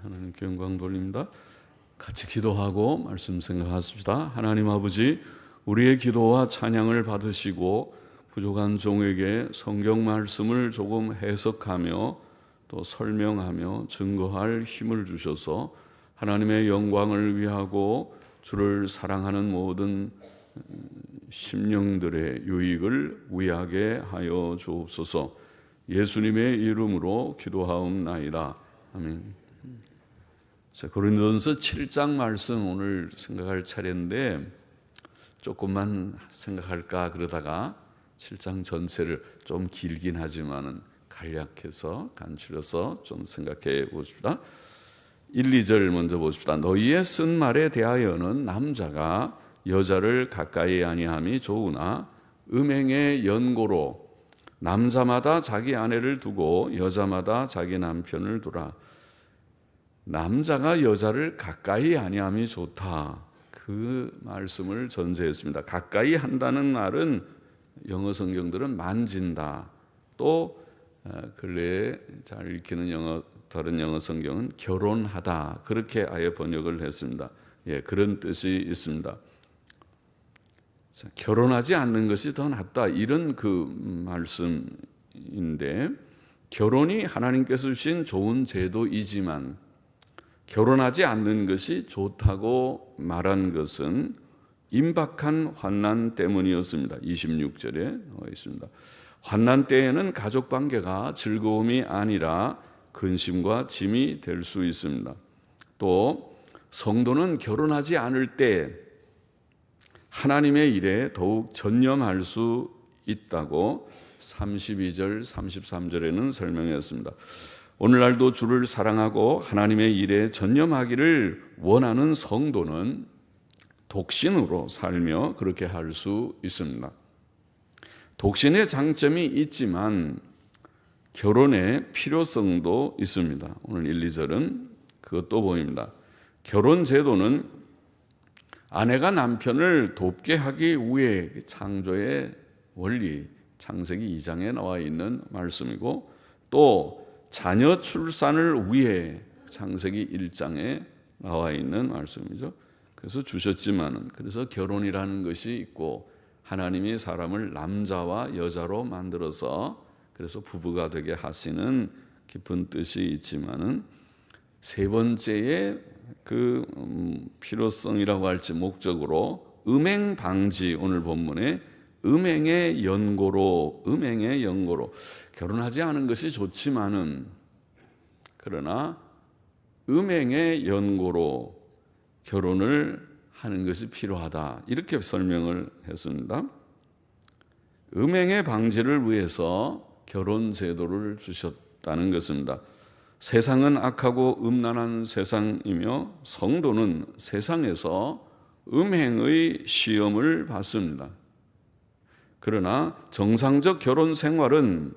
하나님께 영광 돌립니다. 같이 기도하고 말씀 생각하십시다. 하나님 아버지, 우리의 기도와 찬양을 받으시고 부족한 종에게 성경 말씀을 조금 해석하며 또 설명하며 증거할 힘을 주셔서 하나님의 영광을 위하고 주를 사랑하는 모든 심령들의 유익을 위하게 하여 주옵소서. 예수님의 이름으로 기도하옵나이다. 아멘. 자, 고린도전서 7장 말씀 오늘 생각할 차례인데 조금만 생각할까 그러다가 7장 전체를 좀 길긴 하지만은 간략해서 간추려서 좀 생각해 보십시다. 1, 2절 먼저 보십시다. 너희의 쓴 말에 대하여는 남자가 여자를 가까이 아니함이 좋으나 음행의 연고로 남자마다 자기 아내를 두고 여자마다 자기 남편을 두라. 남자가 여자를 가까이 아니함이 좋다. 그 말씀을 전제했습니다. 가까이 한다는 말은 영어 성경들은 만진다. 또 근래에 잘 읽히는 다른 영어 성경은 결혼하다. 그렇게 아예 번역을 했습니다. 예, 그런 뜻이 있습니다. 자, 결혼하지 않는 것이 더 낫다. 이런 그 말씀인데 결혼이 하나님께서 주신 좋은 제도이지만 결혼하지 않는 것이 좋다고 말한 것은 임박한 환난 때문이었습니다. 26절에 나와 있습니다. 환난 때에는 가족관계가 즐거움이 아니라 근심과 짐이 될 수 있습니다. 또 성도는 결혼하지 않을 때 하나님의 일에 더욱 전념할 수 있다고 32절, 33절에는 설명했습니다. 오늘날도 주를 사랑하고 하나님의 일에 전념하기를 원하는 성도는 독신으로 살며 그렇게 할 수 있습니다. 독신의 장점이 있지만 결혼의 필요성도 있습니다. 오늘 1, 2절은 그것도 보입니다. 결혼 제도는 아내가 남편을 돕게 하기 위해 창조의 원리, 창세기 2장에 나와 있는 말씀이고 또 자녀 출산을 위해 창세기 1장에 나와 있는 말씀이죠. 그래서 주셨지만은 그래서 결혼이라는 것이 있고 하나님이 사람을 남자와 여자로 만들어서 그래서 부부가 되게 하시는 깊은 뜻이 있지만은 세 번째의 그 필요성이라고 할지 목적으로 음행 방지, 오늘 본문에 음행의 연고로 결혼하지 않은 것이 좋지만은 그러나 음행의 연고로 결혼을 하는 것이 필요하다. 이렇게 설명을 했습니다. 음행의 방지를 위해서 결혼 제도를 주셨다는 것입니다. 세상은 악하고 음란한 세상이며 성도는 세상에서 음행의 시험을 받습니다. 그러나 정상적 결혼 생활은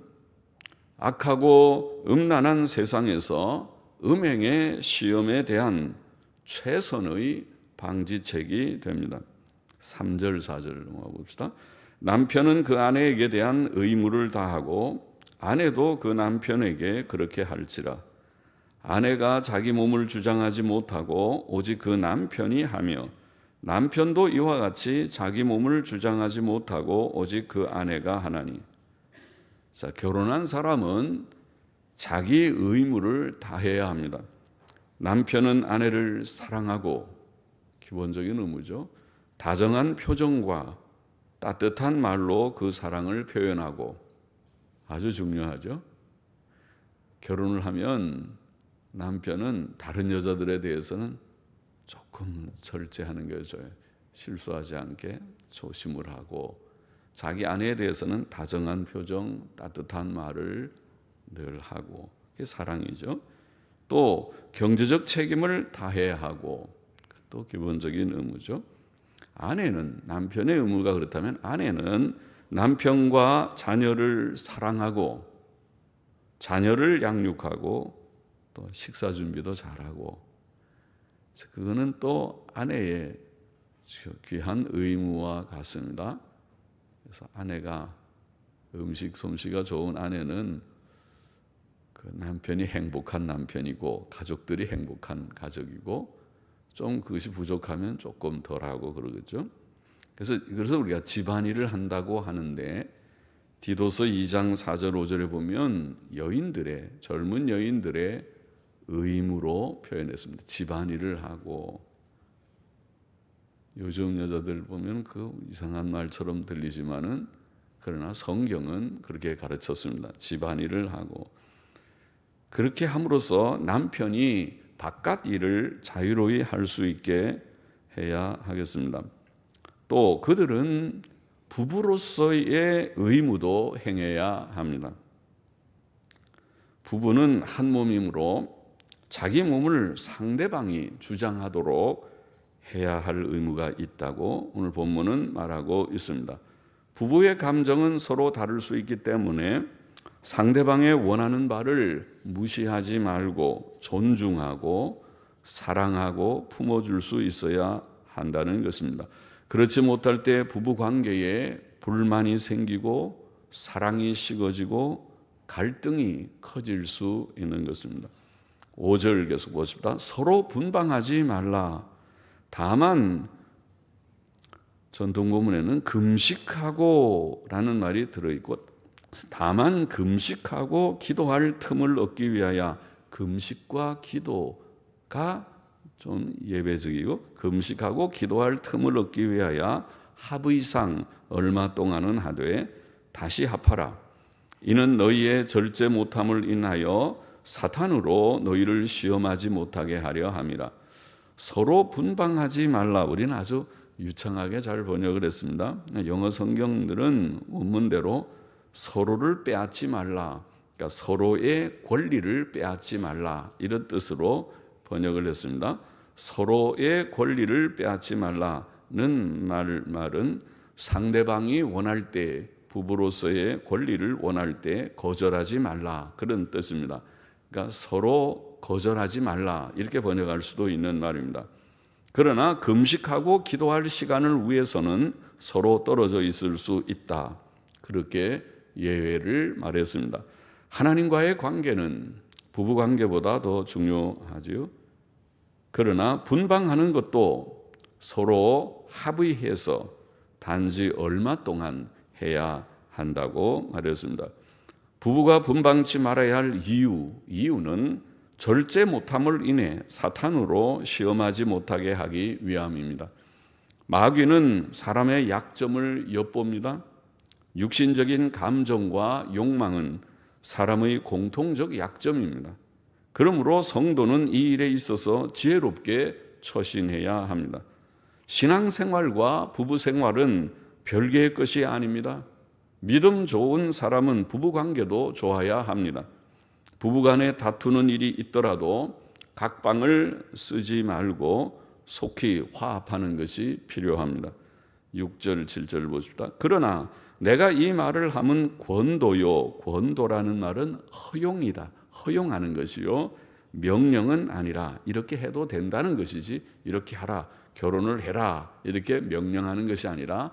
악하고 음란한 세상에서 음행의 시험에 대한 최선의 방지책이 됩니다. 3절, 4절 넘어가 봅시다. 남편은 그 아내에게 대한 의무를 다하고 아내도 그 남편에게 그렇게 할지라. 아내가 자기 몸을 주장하지 못하고 오직 그 남편이 하며 남편도 이와 같이 자기 몸을 주장하지 못하고 오직 그 아내가 하나니. 자, 결혼한 사람은 자기 의무를 다해야 합니다. 남편은 아내를 사랑하고 기본적인 의무죠. 다정한 표정과 따뜻한 말로 그 사랑을 표현하고 아주 중요하죠. 결혼을 하면 남편은 다른 여자들에 대해서는 조금 절제하는 거죠. 실수하지 않게 조심을 하고 자기 아내에 대해서는 다정한 표정, 따뜻한 말을 늘 하고 그게 사랑이죠. 또 경제적 책임을 다해야 하고 또 기본적인 의무죠. 아내는 남편의 의무가 그렇다면 아내는 남편과 자녀를 사랑하고 자녀를 양육하고 또 식사 준비도 잘하고 그거는 또 아내의 귀한 의무와 같습니다. 그래서 아내가 음식 솜씨가 좋은 아내는 그 그 남편이 행복한 남편이고 가족들이 행복한 가족이고 좀 그것이 부족하면 조금 덜하고 그러겠죠. 그래서 우리가 집안일을 한다고 하는데 디도서 2장 4절 5절에 보면 젊은 여인들의 의무로 표현했습니다. 집안일을 하고, 요즘 여자들 보면 그 이상한 말처럼 들리지만은 그러나 성경은 그렇게 가르쳤습니다. 집안일을 하고, 그렇게 함으로써 남편이 바깥 일을 자유로이 할 수 있게 해야 하겠습니다. 또 그들은 부부로서의 의무도 행해야 합니다. 부부는 한 몸이므로 자기 몸을 상대방이 주장하도록 해야 할 의무가 있다고 오늘 본문은 말하고 있습니다. 부부의 감정은 서로 다를 수 있기 때문에 상대방의 원하는 바를 무시하지 말고 존중하고 사랑하고 품어줄 수 있어야 한다는 것입니다. 그렇지 못할 때 부부 관계에 불만이 생기고 사랑이 식어지고 갈등이 커질 수 있는 것입니다. 5절 계속 보십시다. 서로 분방하지 말라. 다만 전통본문에는 금식하고 라는 말이 들어있고, 다만 금식하고 기도할 틈을 얻기 위하여, 금식과 기도가 좀 예배적이고 금식하고 기도할 틈을 얻기 위하여 합의상 얼마 동안은 하되 다시 합하라. 이는 너희의 절제 못함을 인하여 사탄으로 너희를 시험하지 못하게 하려 함이라. 서로 분방하지 말라. 우리는 아주 유창하게 잘 번역을 했습니다. 영어 성경들은 원문대로 서로를 빼앗지 말라, 그러니까 서로의 권리를 빼앗지 말라, 이런 뜻으로 번역을 했습니다. 서로의 권리를 빼앗지 말라는 말은 상대방이 원할 때, 부부로서의 권리를 원할 때 거절하지 말라, 그런 뜻입니다. 그러니까 서로 거절하지 말라, 이렇게 번역할 수도 있는 말입니다. 그러나 금식하고 기도할 시간을 위해서는 서로 떨어져 있을 수 있다, 그렇게 예외를 말했습니다. 하나님과의 관계는 부부관계보다 더 중요하죠. 그러나 분방하는 것도 서로 합의해서 단지 얼마 동안 해야 한다고 말했습니다. 부부가 분방치 말아야 할 이유는 절제 못함을 인해 사탄으로 시험하지 못하게 하기 위함입니다. 마귀는 사람의 약점을 엿봅니다. 육신적인 감정과 욕망은 사람의 공통적 약점입니다. 그러므로 성도는 이 일에 있어서 지혜롭게 처신해야 합니다. 신앙생활과 부부생활은 별개의 것이 아닙니다. 믿음 좋은 사람은 부부관계도 좋아야 합니다. 부부간에 다투는 일이 있더라도 각방을 쓰지 말고 속히 화합하는 것이 필요합니다. 6절 7절 보십시다. 그러나 내가 이 말을 하면 권도요, 권도라는 말은 허용이다, 허용하는 것이요, 명령은 아니라 이렇게 해도 된다는 것이지, 이렇게 하라, 결혼을 해라, 이렇게 명령하는 것이 아니라,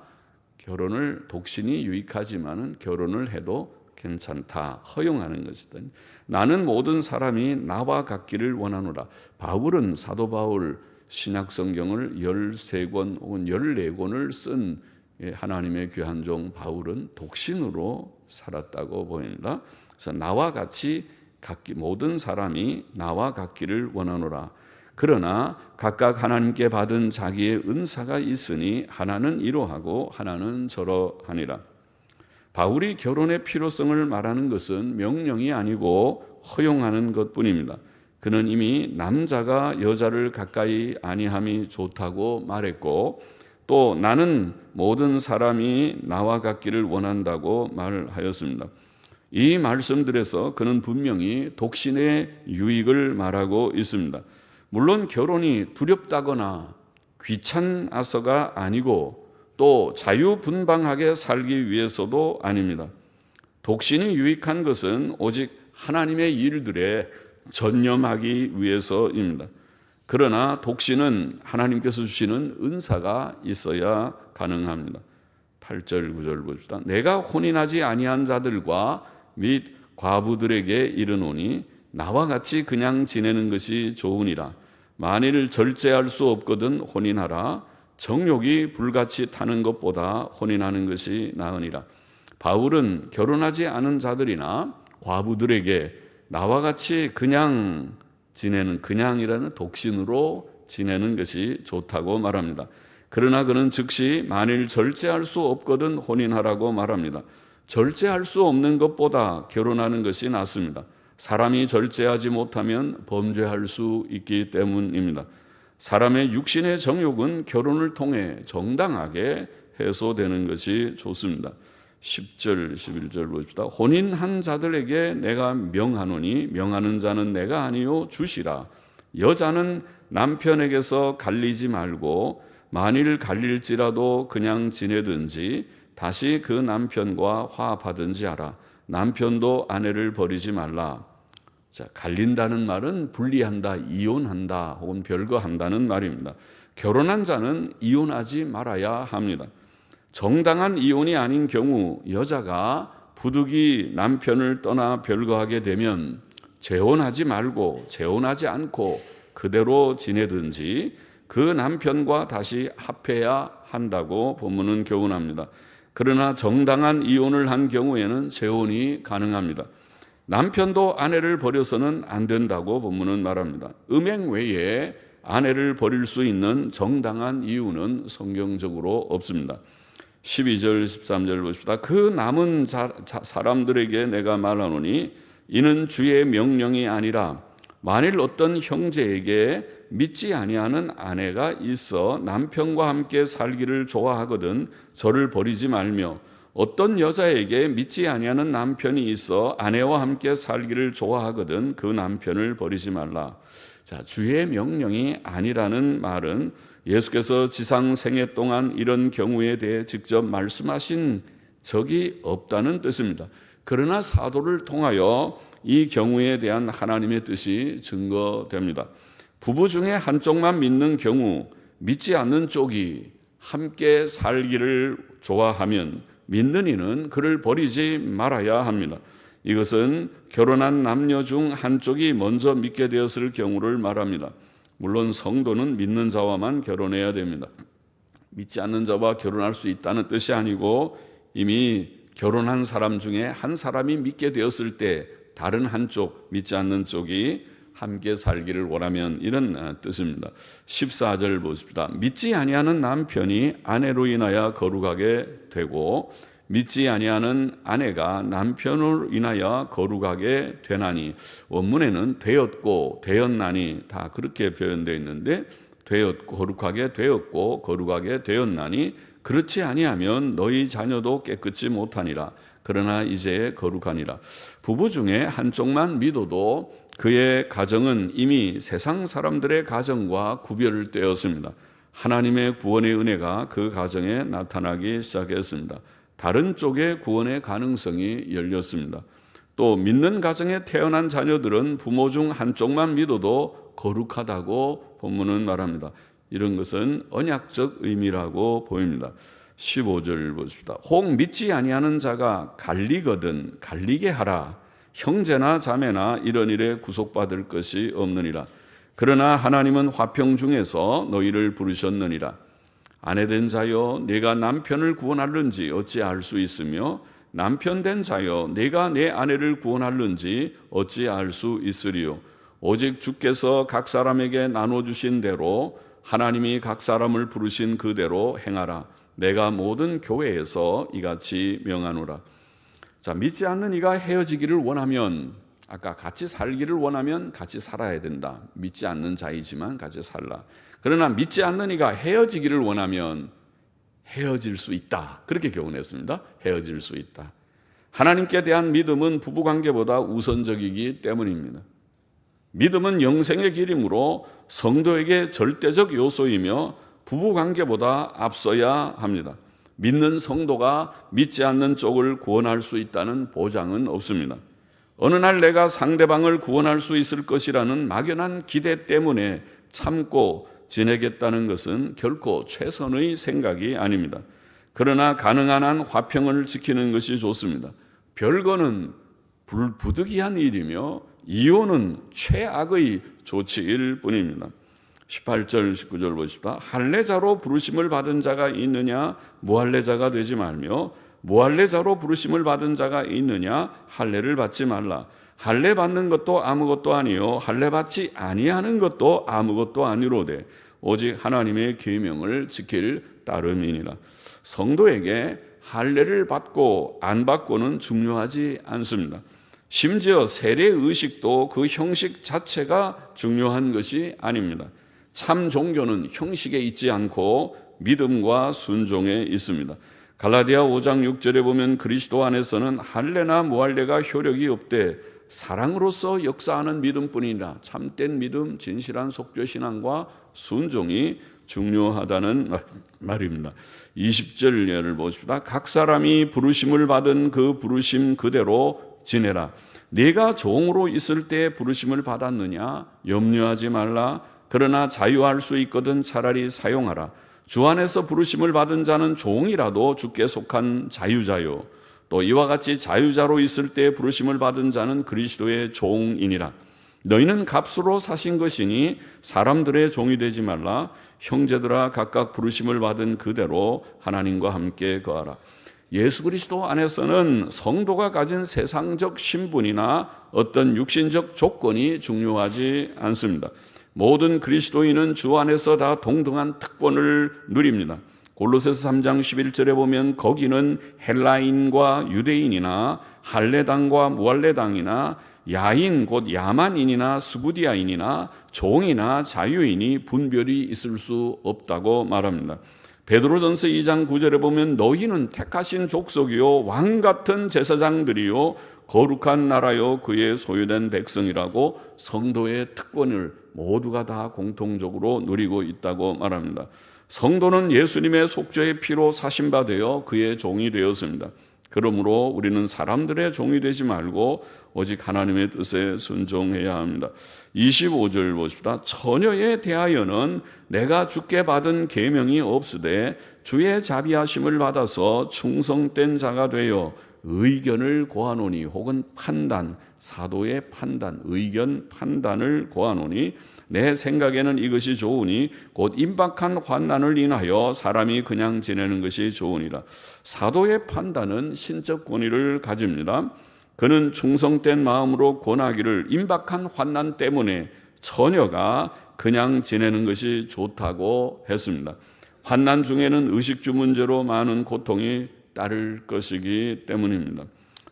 결혼을 독신이 유익하지만은 결혼을 해도 괜찮다, 허용하는 것이다. 나는 모든 사람이 나와 같기를 원하노라. 바울은, 사도 바울, 신약성경을 13권 혹은 14권을 쓴 하나님의 귀한 종 바울은 독신으로 살았다고 보입니다. 그래서 나와 같이 모든 사람이 나와 같기를 원하노라. 그러나 각각 하나님께 받은 자기의 은사가 있으니 하나는 이러하고 하나는 저러하니라. 바울이 결혼의 필요성을 말하는 것은 명령이 아니고 허용하는 것뿐입니다. 그는 이미 남자가 여자를 가까이 아니함이 좋다고 말했고, 또 나는 모든 사람이 나와 같기를 원한다고 말하였습니다. 이 말씀들에서 그는 분명히 독신의 유익을 말하고 있습니다. 물론 결혼이 두렵다거나 귀찮아서가 아니고 또 자유분방하게 살기 위해서도 아닙니다. 독신이 유익한 것은 오직 하나님의 일들에 전념하기 위해서입니다. 그러나 독신은 하나님께서 주시는 은사가 있어야 가능합니다. 8절 9절 봅시다. 내가 혼인하지 아니한 자들과 및 과부들에게 이르노니 나와 같이 그냥 지내는 것이 좋으니라. 만일 절제할 수 없거든 혼인하라. 정욕이 불같이 타는 것보다 혼인하는 것이 나으니라. 바울은 결혼하지 않은 자들이나 과부들에게 나와 같이 그냥 지내는, 그냥이라는 독신으로 지내는 것이 좋다고 말합니다. 그러나 그는 즉시 만일 절제할 수 없거든 혼인하라고 말합니다. 절제할 수 없는 것보다 결혼하는 것이 낫습니다. 사람이 절제하지 못하면 범죄할 수 있기 때문입니다. 사람의 육신의 정욕은 결혼을 통해 정당하게 해소되는 것이 좋습니다. 10절 11절 보십시다. 혼인한 자들에게 내가 명하노니 명하는 자는 내가 아니요 주시라. 여자는 남편에게서 갈리지 말고 만일 갈릴지라도 그냥 지내든지 다시 그 남편과 화합하든지 하라. 남편도 아내를 버리지 말라. 자, 갈린다는 말은 분리한다, 이혼한다 혹은 별거한다는 말입니다. 결혼한 자는 이혼하지 말아야 합니다. 정당한 이혼이 아닌 경우 여자가 부득이 남편을 떠나 별거하게 되면 재혼하지 말고 재혼하지 않고 그대로 지내든지 그 남편과 다시 합해야 한다고 본문은 교훈합니다. 그러나 정당한 이혼을 한 경우에는 재혼이 가능합니다. 남편도 아내를 버려서는 안 된다고 본문은 말합니다. 음행 외에 아내를 버릴 수 있는 정당한 이유는 성경적으로 없습니다. 12절 13절 보십시다. 그 남은 사람들에게 내가 말하노니 이는 주의 명령이 아니라 만일 어떤 형제에게 믿지 아니하는 아내가 있어 남편과 함께 살기를 좋아하거든 저를 버리지 말며 어떤 여자에게 믿지 아니하는 남편이 있어 아내와 함께 살기를 좋아하거든 그 남편을 버리지 말라. 자, 주의 명령이 아니라는 말은 예수께서 지상 생애 동안 이런 경우에 대해 직접 말씀하신 적이 없다는 뜻입니다. 그러나 사도를 통하여 이 경우에 대한 하나님의 뜻이 증거됩니다. 부부 중에 한쪽만 믿는 경우 믿지 않는 쪽이 함께 살기를 좋아하면 믿는 이는 그를 버리지 말아야 합니다. 이것은 결혼한 남녀 중 한쪽이 먼저 믿게 되었을 경우를 말합니다. 물론 성도는 믿는 자와만 결혼해야 됩니다. 믿지 않는 자와 결혼할 수 있다는 뜻이 아니고 이미 결혼한 사람 중에 한 사람이 믿게 되었을 때 다른 한쪽, 믿지 않는 쪽이 함께 살기를 원하면 이런 뜻입니다. 14절 보십시다. 믿지 아니하는 남편이 아내로 인하여 거룩하게 되고 믿지 아니하는 아내가 남편으로 인하여 거룩하게 되나니, 원문에는 되었고 되었나니 다 그렇게 표현되어 있는데 되었고 거룩하게 되었고 거룩하게 되었나니 그렇지 아니하면 너희 자녀도 깨끗이 못하니라. 그러나 이제 거룩하니라. 부부 중에 한쪽만 믿어도 그의 가정은 이미 세상 사람들의 가정과 구별을 떼었습니다. 하나님의 구원의 은혜가 그 가정에 나타나기 시작했습니다. 다른 쪽의 구원의 가능성이 열렸습니다. 또 믿는 가정에 태어난 자녀들은 부모 중 한쪽만 믿어도 거룩하다고 본문은 말합니다. 이런 것은 언약적 의미라고 보입니다. 15절 보십시다. 혹 믿지 아니하는 자가 갈리거든 갈리게 하라. 형제나 자매나 이런 일에 구속받을 것이 없느니라. 그러나 하나님은 화평 중에서 너희를 부르셨느니라. 아내된 자여 내가 남편을 구원할는지 어찌 알 수 있으며 남편된 자여 내가 내 아내를 구원할는지 어찌 알 수 있으리요. 오직 주께서 각 사람에게 나눠주신 대로 하나님이 각 사람을 부르신 그대로 행하라. 내가 모든 교회에서 이같이 명하노라. 자, 믿지 않는 이가 헤어지기를 원하면, 아까 같이 살기를 원하면 같이 살아야 된다. 믿지 않는 자이지만 같이 살라. 그러나 믿지 않는 이가 헤어지기를 원하면 헤어질 수 있다. 그렇게 교훈했습니다. 헤어질 수 있다. 하나님께 대한 믿음은 부부관계보다 우선적이기 때문입니다. 믿음은 영생의 길이므로 성도에게 절대적 요소이며 부부관계보다 앞서야 합니다. 믿는 성도가 믿지 않는 쪽을 구원할 수 있다는 보장은 없습니다. 어느 날 내가 상대방을 구원할 수 있을 것이라는 막연한 기대 때문에 참고 지내겠다는 것은 결코 최선의 생각이 아닙니다. 그러나 가능한 한 화평을 지키는 것이 좋습니다. 별거는 불부득이한 일이며 이혼은 최악의 조치일 뿐입니다. 18절 19절 보십시다. 할례자로 부르심을 받은 자가 있느냐 무할례자가 되지 말며 무할례자로 부르심을 받은 자가 있느냐 할례를 받지 말라. 할례 받는 것도 아무것도 아니요 할례 받지 아니하는 것도 아무것도 아니로되 오직 하나님의 계명을 지킬 따름이니라. 성도에게 할례를 받고 안 받고는 중요하지 않습니다. 심지어 세례 의식도 그 형식 자체가 중요한 것이 아닙니다. 참 종교는 형식에 있지 않고 믿음과 순종에 있습니다. 갈라디아 5장 6절에 보면 그리스도 안에서는 할례나 무할례가 효력이 없되 사랑으로서 역사하는 믿음뿐이라. 참된 믿음, 진실한 속죄신앙과 순종이 중요하다는 말입니다. 20절 예를 보십시다. 각 사람이 부르심을 받은 그 부르심 그대로 지내라. 네가 종으로 있을 때 부르심을 받았느냐? 염려하지 말라. 그러나 자유할 수 있거든 차라리 사용하라. 주 안에서 부르심을 받은 자는 종이라도 주께 속한 자유자요. 또 이와 같이 자유자로 있을 때 부르심을 받은 자는 그리스도의 종이니라. 너희는 값으로 사신 것이니 사람들의 종이 되지 말라. 형제들아 각각 부르심을 받은 그대로 하나님과 함께 거하라. 예수 그리스도 안에서는 성도가 가진 세상적 신분이나 어떤 육신적 조건이 중요하지 않습니다. 모든 그리스도인은 주 안에서 다 동등한 특권을 누립니다. 골로새서 3장 11절에 보면 거기는 헬라인과 유대인이나 할례당과 무할례당이나 야인 곧 야만인이나 스구디아인이나 종이나 자유인이 분별이 있을 수 없다고 말합니다. 베드로전서 2장 9절에 보면 너희는 택하신 족속이요 왕 같은 제사장들이요 거룩한 나라요 그의 소유된 백성이라고 성도의 특권을 모두가 다 공통적으로 누리고 있다고 말합니다. 성도는 예수님의 속죄의 피로 사신 바 되어 그의 종이 되었습니다. 그러므로 우리는 사람들의 종이 되지 말고 오직 하나님의 뜻에 순종해야 합니다. 25절 보십시다. 처녀에 대하여는 내가 주께 받은 계명이 없으되 주의 자비하심을 받아서 충성된 자가 되어 의견을 고하노니 혹은 판단, 사도의 판단, 의견 판단을 고하노니 내 생각에는 이것이 좋으니 곧 임박한 환난을 인하여 사람이 그냥 지내는 것이 좋으니라. 사도의 판단은 신적 권위를 가집니다. 그는 충성된 마음으로 권하기를 임박한 환난 때문에 처녀가 그냥 지내는 것이 좋다고 했습니다. 환난 중에는 의식주 문제로 많은 고통이 따를 것이기 때문입니다.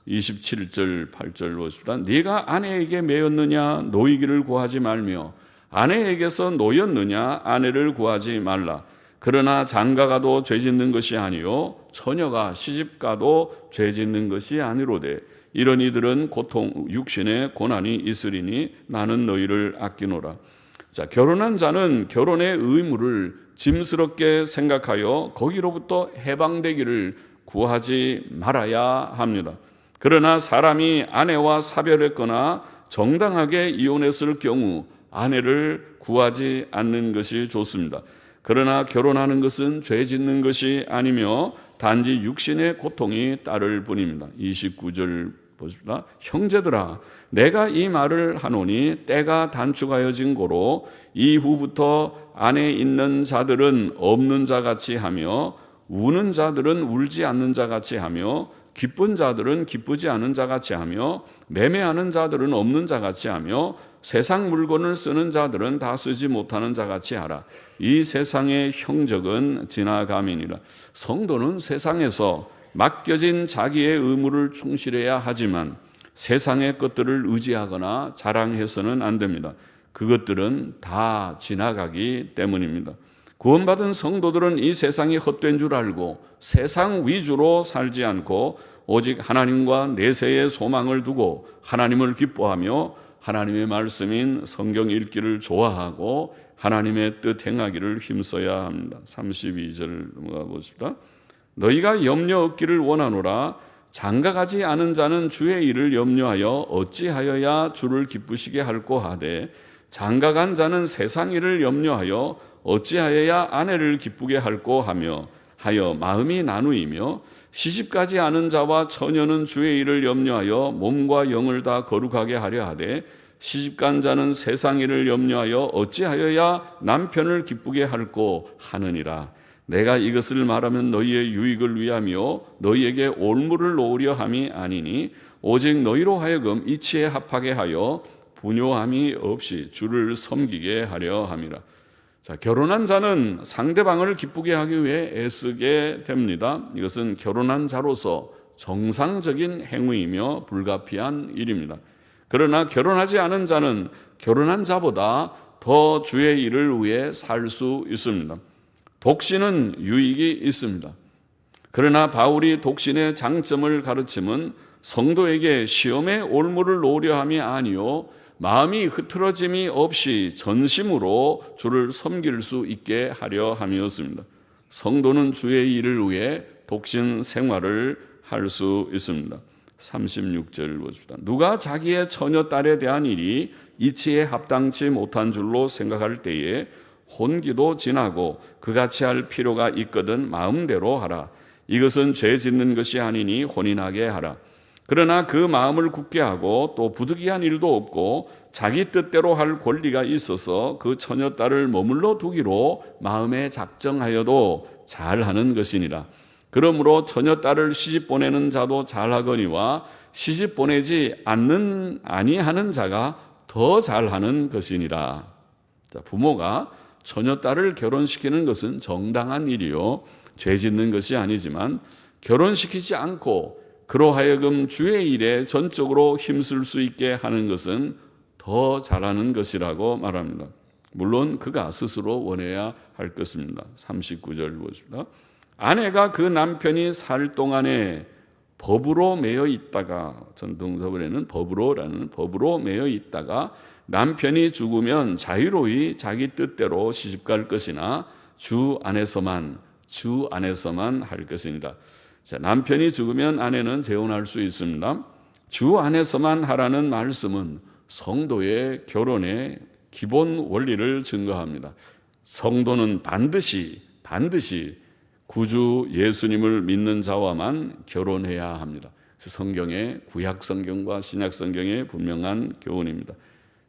27절 8절 보십시다. 네가 아내에게 매였느냐 노이기를 구하지 말며 아내에게서 노였느냐 아내를 구하지 말라. 그러나 장가가도 죄짓는 것이 아니요 처녀가 시집가도 죄짓는 것이 아니로되 이런 이들은 고통 육신의 고난이 있으리니 나는 너희를 아끼노라. 자, 결혼한 자는 결혼의 의무를 짐스럽게 생각하여 거기로부터 해방되기를 구하지 말아야 합니다. 그러나 사람이 아내와 사별했거나 정당하게 이혼했을 경우 아내를 구하지 않는 것이 좋습니다. 그러나 결혼하는 것은 죄 짓는 것이 아니며 단지 육신의 고통이 따를 뿐입니다. 29절 보십시다. 형제들아 내가 이 말을 하노니 때가 단축하여진 고로 이후부터 안에 있는 자들은 없는 자같이 하며 우는 자들은 울지 않는 자같이 하며 기쁜 자들은 기쁘지 않은 자같이 하며 매매하는 자들은 없는 자같이 하며 세상 물건을 쓰는 자들은 다 쓰지 못하는 자같이 하라. 이 세상의 형적은 지나감이니라. 성도는 세상에서 맡겨진 자기의 의무를 충실해야 하지만 세상의 것들을 의지하거나 자랑해서는 안 됩니다. 그것들은 다 지나가기 때문입니다. 구원받은 성도들은 이 세상이 헛된 줄 알고 세상 위주로 살지 않고 오직 하나님과 내세의 소망을 두고 하나님을 기뻐하며 하나님의 말씀인 성경 읽기를 좋아하고 하나님의 뜻 행하기를 힘써야 합니다. 32절 넘어가 보십시다. 너희가 염려 얻기를 원하노라. 장가가지 않은 자는 주의 일을 염려하여 어찌하여야 주를 기쁘시게 할꼬 하되 장가간 자는 세상 일을 염려하여 어찌하여야 아내를 기쁘게 할꼬 하며 하여 마음이 나누이며 시집가지 않은 자와 처녀는 주의 일을 염려하여 몸과 영을 다 거룩하게 하려 하되 시집간 자는 세상 일을 염려하여 어찌하여야 남편을 기쁘게 할꼬 하느니라. 내가 이것을 말하면 너희의 유익을 위하며 너희에게 올무를 놓으려 함이 아니니 오직 너희로 하여금 이치에 합하게 하여 분요함이 없이 주를 섬기게 하려 함이라. 자, 결혼한 자는 상대방을 기쁘게 하기 위해 애쓰게 됩니다. 이것은 결혼한 자로서 정상적인 행위이며 불가피한 일입니다. 그러나 결혼하지 않은 자는 결혼한 자보다 더 주의 일을 위해 살 수 있습니다. 독신은 유익이 있습니다. 그러나 바울이 독신의 장점을 가르침은 성도에게 시험에 올무를 놓으려 함이 아니요 마음이 흐트러짐이 없이 전심으로 주를 섬길 수 있게 하려 함이었습니다. 성도는 주의 일을 위해 독신 생활을 할 수 있습니다. 36절 보십시다. 누가 자기의 처녀 딸에 대한 일이 이치에 합당치 못한 줄로 생각할 때에 혼기도 지나고 그같이 할 필요가 있거든 마음대로 하라. 이것은 죄 짓는 것이 아니니 혼인하게 하라. 그러나 그 마음을 굳게 하고 또 부득이한 일도 없고 자기 뜻대로 할 권리가 있어서 그 처녀딸을 머물러 두기로 마음에 작정하여도 잘하는 것이니라. 그러므로 처녀딸을 시집 보내는 자도 잘하거니와 시집 보내지 아니하는 자가 더 잘하는 것이니라. 부모가 처녀딸을 결혼시키는 것은 정당한 일이요 죄 짓는 것이 아니지만 결혼시키지 않고 그로 하여금 주의 일에 전적으로 힘쓸 수 있게 하는 것은 더 잘하는 것이라고 말합니다. 물론 그가 스스로 원해야 할 것입니다. 39절 보십니다. 아내가 그 남편이 살 동안에 법으로 매여 있다가, 전동사본에는 법으로라는 법으로 매여 있다가 남편이 죽으면 자유로이 자기 뜻대로 시집갈 것이나 주 안에서만 할 것입니다. 자, 남편이 죽으면 아내는 재혼할 수 있습니다. 주 안에서만 하라는 말씀은 성도의 결혼의 기본 원리를 증거합니다. 성도는 반드시 구주 예수님을 믿는 자와만 결혼해야 합니다. 성경의 구약 성경과 신약 성경의 분명한 교훈입니다.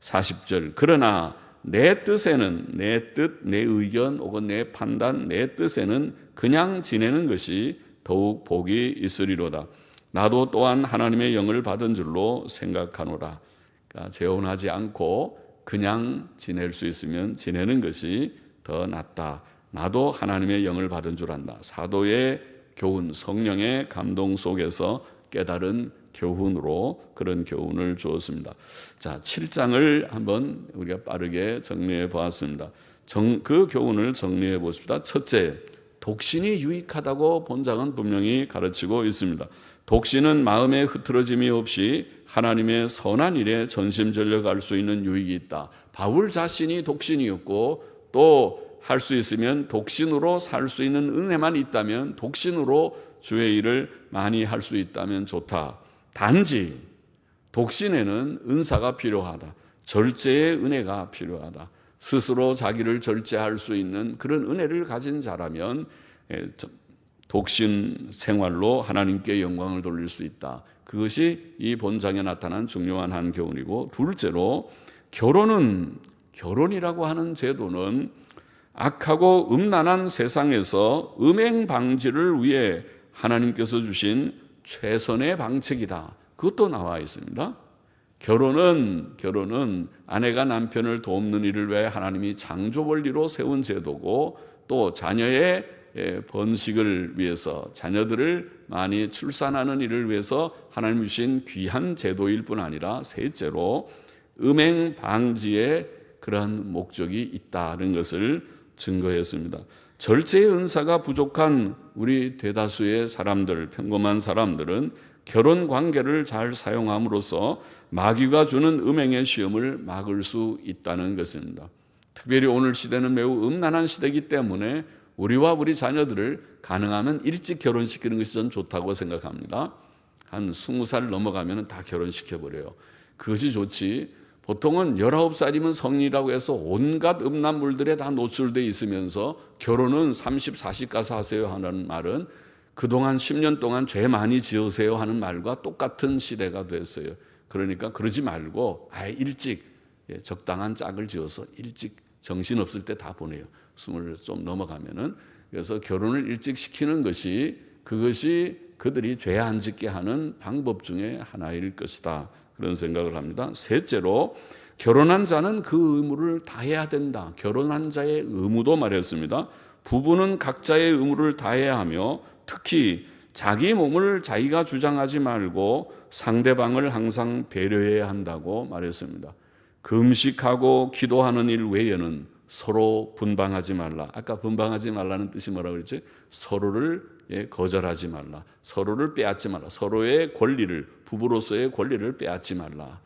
40절 그러나 내 뜻에는 내 뜻, 내 의견 혹은 내 판단, 내 뜻에는 그냥 지내는 것이 더욱 복이 있으리로다. 나도 또한 하나님의 영을 받은 줄로 생각하노라. 그러니까 재혼하지 않고 그냥 지낼 수 있으면 지내는 것이 더 낫다. 나도 하나님의 영을 받은 줄 안다. 사도의 교훈, 성령의 감동 속에서 깨달은 교훈으로 그런 교훈을 주었습니다. 자, 7장을 한번 우리가 빠르게 정리해 보았습니다. 그 교훈을 정리해 보십시다. 첫째, 독신이 유익하다고 본장은 분명히 가르치고 있습니다. 독신은 마음에 흐트러짐이 없이 하나님의 선한 일에 전심전력할 수 있는 유익이 있다. 바울 자신이 독신이었고 또 할 수 있으면 독신으로 살 수 있는 은혜만 있다면 독신으로 주의 일을 많이 할 수 있다면 좋다. 단지 독신에는 은사가 필요하다. 절제의 은혜가 필요하다. 스스로 자기를 절제할 수 있는 그런 은혜를 가진 자라면 독신 생활로 하나님께 영광을 돌릴 수 있다. 그것이 이 본장에 나타난 중요한 한 교훈이고, 둘째로 결혼이라고 하는 제도는 악하고 음란한 세상에서 음행 방지를 위해 하나님께서 주신 최선의 방책이다. 그것도 나와 있습니다. 결혼은 아내가 남편을 돕는 일을 위해 하나님이 창조 원리로 세운 제도고, 또 자녀의 번식을 위해서 자녀들을 많이 출산하는 일을 위해서 하나님 주신 귀한 제도일 뿐 아니라, 셋째로 음행 방지에 그러한 목적이 있다는 것을 증거했습니다. 절제의 은사가 부족한 우리 대다수의 사람들, 평범한 사람들은 결혼 관계를 잘 사용함으로써 마귀가 주는 음행의 시험을 막을 수 있다는 것입니다. 특별히 오늘 시대는 매우 음란한 시대이기 때문에 우리와 우리 자녀들을 가능하면 일찍 결혼시키는 것이 전 좋다고 생각합니다. 한 20살 넘어가면 다 결혼시켜버려요. 그것이 좋지, 보통은 19살이면 성인이라고 해서 온갖 음란물들에 다 노출되어 있으면서 결혼은 30, 40 가서 하세요 하는 말은 그동안 10년 동안 죄 많이 지으세요 하는 말과 똑같은 시대가 됐어요. 그러니까 그러지 말고 아예 일찍 적당한 짝을 지어서 일찍 정신없을 때 다 보내요. 20을 좀 넘어가면은. 그래서 결혼을 일찍 시키는 것이 그것이 그들이 죄 안 짓게 하는 방법 중에 하나일 것이다. 그런 생각을 합니다. 셋째로 결혼한 자는 그 의무를 다해야 된다. 결혼한 자의 의무도 말했습니다. 부부는 각자의 의무를 다해야 하며 특히 자기 몸을 자기가 주장하지 말고 상대방을 항상 배려해야 한다고 말했습니다. 금식하고 기도하는 일 외에는 서로 분방하지 말라. 아까 분방하지 말라는 뜻이 뭐라고 그랬지? 서로를 거절하지 말라. 서로를 빼앗지 말라. 서로의 권리를, 부부로서의 권리를 빼앗지 말라.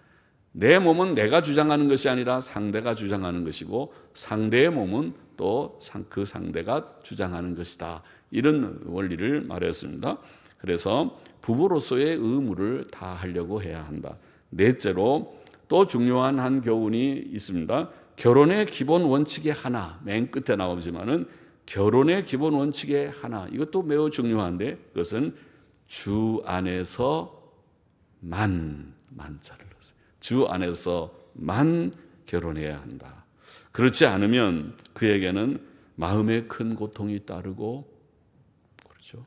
내 몸은 내가 주장하는 것이 아니라 상대가 주장하는 것이고 상대의 몸은 또 그 상대가 주장하는 것이다. 이런 원리를 말했습니다. 그래서 부부로서의 의무를 다 하려고 해야 한다. 넷째로 또 중요한 한 교훈이 있습니다. 결혼의 기본 원칙의 하나, 맨 끝에 나오지만은 결혼의 기본 원칙의 하나, 이것도 매우 중요한데 그것은 주 안에서만, 만자를 넣었어요. 주 안에서만 결혼해야 한다. 그렇지 않으면 그에게는 마음의 큰 고통이 따르고, 그렇죠?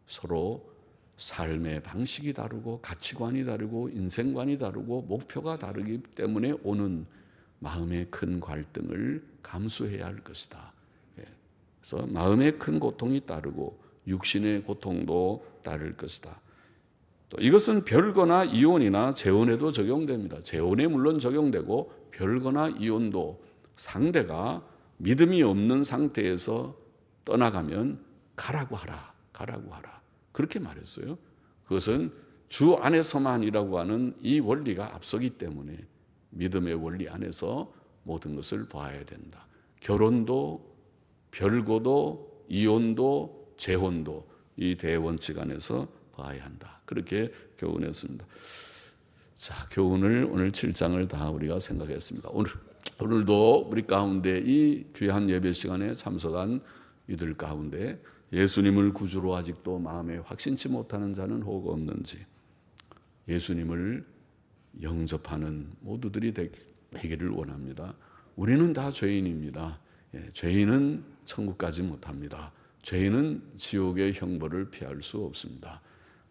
서로 삶의 방식이 다르고 가치관이 다르고 인생관이 다르고 목표가 다르기 때문에 오는 마음의 큰 갈등을 감수해야 할 것이다. 그래서 마음의 큰 고통이 따르고 육신의 고통도 따를 것이다. 또 이것은 별거나 이혼이나 재혼에도 적용됩니다. 재혼에 물론 적용되고 별거나 이혼도 상대가 믿음이 없는 상태에서 떠나가면 가라고 하라, 가라고 하라. 그렇게 말했어요. 그것은 주 안에서만이라고 하는 이 원리가 앞서기 때문에 믿음의 원리 안에서 모든 것을 봐야 된다. 결혼도 별거도 이혼도 재혼도 이 대원칙 안에서 봐야 한다. 그렇게 교훈했습니다. 자, 교훈을 오늘 7장을 다 우리가 생각했습니다. 오늘도 우리 가운데 이 귀한 예배 시간에 참석한 이들 가운데 예수님을 구주로 아직도 마음에 확신치 못하는 자는 혹 없는지, 예수님을 영접하는 모두들이 되기를 원합니다. 우리는 다 죄인입니다. 죄인은 천국 가지 못합니다. 죄인은 지옥의 형벌을 피할 수 없습니다.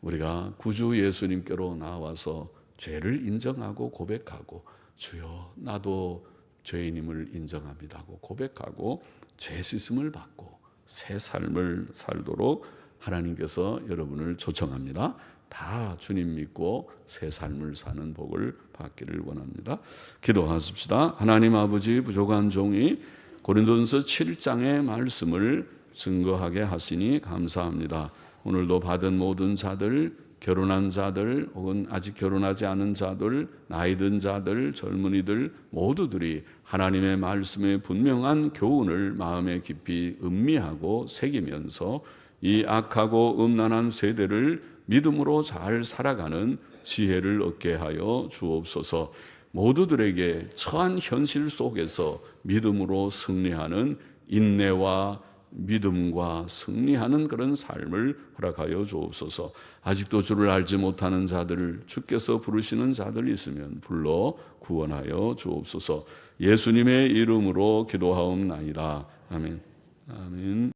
우리가 구주 예수님께로 나와서 죄를 인정하고 고백하고 주여 나도 죄인임을 인정합니다 하고 고백하고 죄 씻음을 받고 새 삶을 살도록 하나님께서 여러분을 초청합니다. 다 주님 믿고 새 삶을 사는 복을 받기를 원합니다. 기도하십시다. 하나님 아버지, 부족한 종이 고린도전서 7장의 말씀을 증거하게 하시니 감사합니다. 오늘도 받은 모든 자들, 결혼한 자들 혹은 아직 결혼하지 않은 자들, 나이 든 자들, 젊은이들 모두들이 하나님의 말씀의 분명한 교훈을 마음에 깊이 음미하고 새기면서 이 악하고 음란한 세대를 믿음으로 잘 살아가는 지혜를 얻게 하여 주옵소서. 모두들에게 처한 현실 속에서 믿음으로 승리하는 인내와 믿음과 승리하는 그런 삶을 허락하여 주옵소서. 아직도 주를 알지 못하는 자들을 주께서 부르시는 자들이 있으면 불러 구원하여 주옵소서. 예수님의 이름으로 기도하옵나이다. 아멘. 아멘.